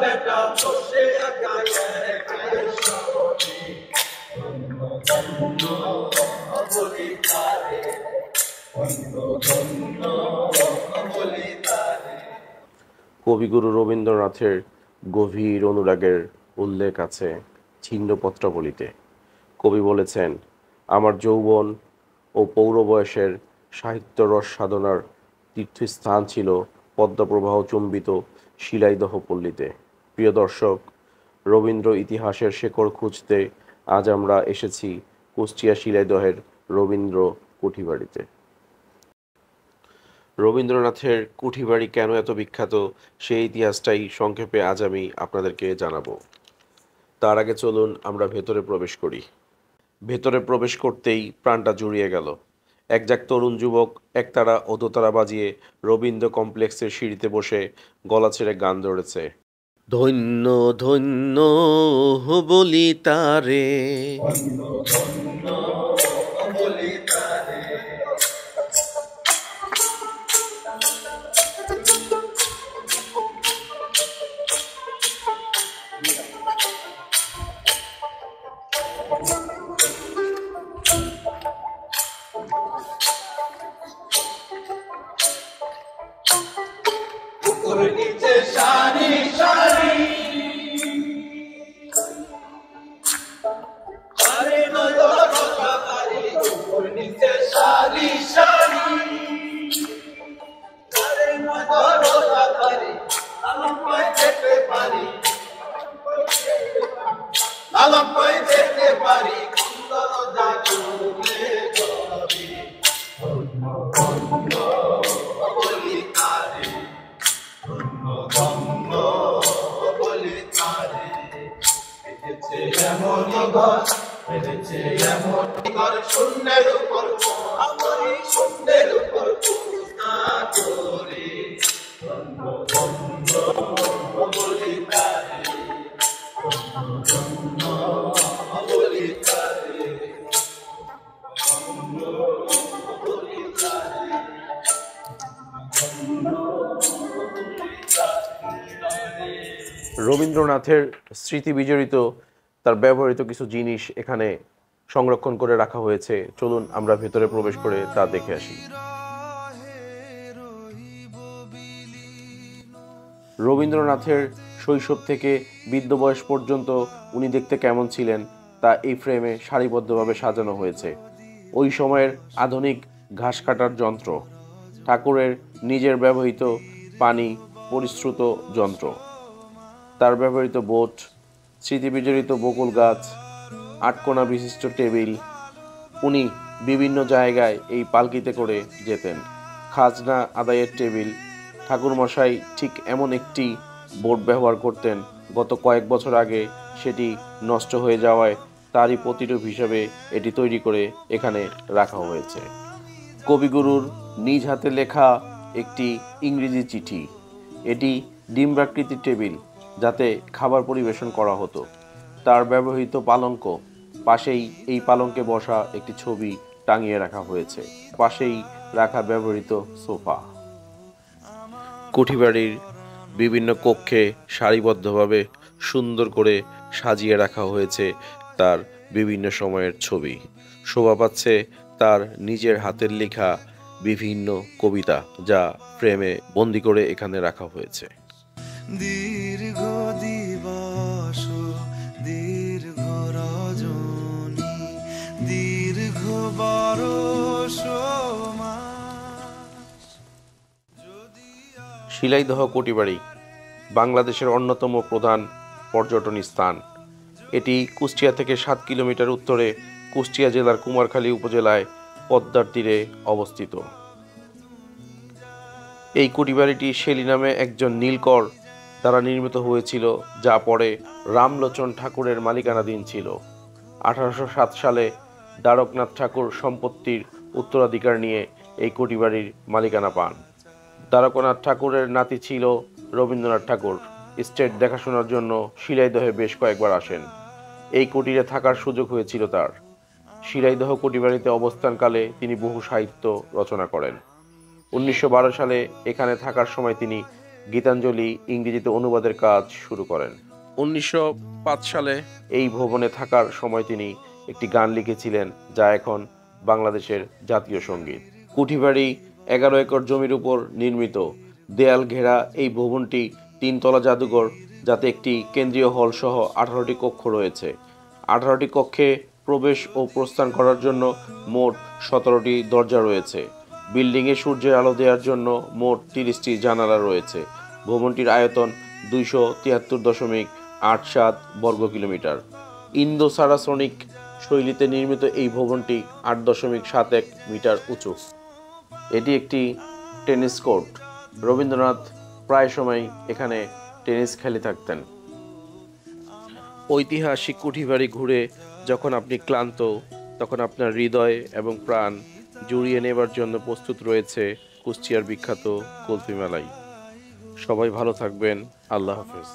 বেটা বসে একা একা শহরে ধন্য ধন্য বলি তারে ধন্য ধন্য বলি তারে। কবিগুরু রবীন্দ্রনাথের গভীর অনুরাগের উল্লেখ আছে ছিন্নপত্রাবলীতে। কবি বলেছেন, আমার যৌবন ও পৌরবয়সের সাহিত্যরস সাধনার তীর্থস্থান ছিল পদ্মপ্রবাহ চুম্বিত শিলাইদহ পল্লীতে। প্রিয় দর্শক, রবীন্দ্র ইতিহাসের শেকড় খুঁজতে আজ আমরা এসেছি কুষ্টিয়া শিলাইদহের রবীন্দ্র কুঠিবাড়িতে। রবীন্দ্রনাথের কুঠিবাড়ি কেন এত বিখ্যাত সেই ইতিহাসটাই সংক্ষেপে আজ আমি আপনাদেরকে জানাবো। তার আগে চলুন আমরা ভেতরে প্রবেশ করি। ভেতরে প্রবেশ করতেই প্রাণটা জুড়িয়ে গেল। একজাক তরুণ যুবক একতারা ও দোতারা বাজিয়ে রবীন্দ্র কমপ্লেক্সের সিঁড়িতে বসে গলা ছেড়ে গান ধরেছে। ধন্য ধন্য বলি তারে, ধন্য ধন্য বলি তারে। পুকুর নিচে সারি সারি সারি নজর সারি, পুকুর নিচে সারি সারি সারি নজর সারি, আলম পাই যেতে পারি, আলম পাই যেতে পারি, সুন্দর জাগুলে জবি ধন্য ধন্য বলি তারে ধন্য ধন্য বলি তারে। পেয়েছে এমন ঘর, পেয়েছে এমন ঘর, শূন্যের উপর আমারই শূন্যের উপর পূর্ণা করে ধন্য ধন্য বলি তারে ধন্য ধন্য বলি তারে ধন্য বলি তারে ধন্য বলি তারে। রবীন্দ্রনাথের স্মৃতি বিজড়িত তার ব্যবহৃত কিছু জিনিস এখানে সংরক্ষণ করে রাখা হয়েছে। চলুন আমরা ভেতরে প্রবেশ করে তা দেখে আসি। রবীন্দ্রনাথের শৈশব থেকে বৃদ্ধ বয়স পর্যন্ত উনি দেখতে কেমন ছিলেন তা এই ফ্রেমে সারিবদ্ধভাবে সাজানো হয়েছে। ওই সময়ের আধুনিক ঘাস কাটার যন্ত্র, ঠাকুরের নিজের ব্যবহৃত পানি পরিশ্রুত যন্ত্র, তার ব্যবহৃত বোট, স্মৃতিবিজড়িত বকুল গাছ, আটকোনা বিশিষ্ট টেবিল। উনি বিভিন্ন জায়গায় এই পালকিতে করে যেতেন। খাজনা আদায়ের টেবিল। ঠাকুরমশাই ঠিক এমন একটি বোট ব্যবহার করতেন, গত কয়েক বছর আগে সেটি নষ্ট হয়ে যাওয়ায় তারই প্রতিরূপ হিসেবে এটি তৈরি করে এখানে রাখা হয়েছে। কবিগুরুর নিজ হাতে লেখা একটি ইংরেজি চিঠি। এটি ডিম্বাকৃতির টেবিল, যাতে খাবার পরিবেশন করা হতো। তার ব্যবহৃত পালঙ্ক, পাশেই এই পালঙ্কে বসা একটি ছবি টাঙিয়ে রাখা হয়েছে। পাশেই রাখা ব্যবহৃত সোফা। কুঠিবাড়ির বিভিন্ন কক্ষে সারিবদ্ধভাবে সুন্দর করে সাজিয়ে রাখা হয়েছে তার বিভিন্ন সময়ের ছবি। শোভা পাচ্ছে তার নিজের হাতের লেখা বিভিন্ন কবিতা, যা ফ্রেমে বন্দি করে এখানে রাখা হয়েছে। দীর্ঘ দিবস দীর্ঘ রজনী দীর্ঘ বরষ মাস। শিলাইদহ কুঠিবাড়ি বাংলাদেশের অন্যতম প্রধান পর্যটন স্থান। এটি কুষ্টিয়া থেকে 7 কিলোমিটার উত্তরে কুষ্টিয়া জেলার কুমারখালী উপজেলায় পদ্মার তীরে অবস্থিত। এই কুঠিবাড়িটি শেলী নামে একজন নীলকর দ্বারা নির্মিত হয়েছিল, যা পরে রামলোচন ঠাকুরের মালিকানাধীন ছিল। 1807 সালে দ্বারকনাথ ঠাকুর সম্পত্তির উত্তরাধিকার নিয়ে এই কুঠিবাড়ির মালিকানা পান। দ্বারকনাথ ঠাকুরের নাতি ছিল রবীন্দ্রনাথ ঠাকুর। স্টেট দেখাশোনার জন্য শিলাইদহে বেশ কয়েকবার আসেন। এই কুটিরে থাকার সুযোগ হয়েছিল তার। শিলাইদহ কুঠিবাড়িতে অবস্থানকালে তিনি বহু সাহিত্য রচনা করেন। 1912 সালে এখানে থাকার সময় তিনি গীতাঞ্জলি ইংরেজিতে অনুবাদের কাজ শুরু করেন। 1905 সালে এই ভবনে থাকার সময় তিনি একটি গান লিখেছিলেন, যা এখন বাংলাদেশের জাতীয় সঙ্গীত। কুঠিবাড়ি 11 একর জমির উপর নির্মিত দেয়াল ঘেরা এই ভবনটি 3 তলা জাদুঘর, যাতে একটি কেন্দ্রীয় হল সহ 18টি কক্ষ রয়েছে। 18টি কক্ষে প্রবেশ ও প্রস্থান করার জন্য মোট 17টি দরজা রয়েছে। বিল্ডিংয়ে সূর্যের আলো দেওয়ার জন্য মোট 30টি জানালা রয়েছে। ভবনটির আয়তন 273.87 বর্গ কিলোমিটার। ইন্দো সারাসনিক শৈলীতে নির্মিত এই ভবনটি 8.71 মিটার উঁচু। এটি একটি টেনিস কোর্ট। রবীন্দ্রনাথ প্রায় সময় এখানে টেনিস খেলে থাকতেন। ঐতিহাসিক কুঠিবাড়ি ঘুরে যখন আপনি ক্লান্ত, তখন আপনার হৃদয় এবং প্রাণ জুড়িয়ে নেবার জন্য প্রস্তুত রয়েছে কুষ্টিয়ার বিখ্যাত কুলফি মেলাই। সবাই ভালো থাকবেন। আল্লাহ হাফেজ।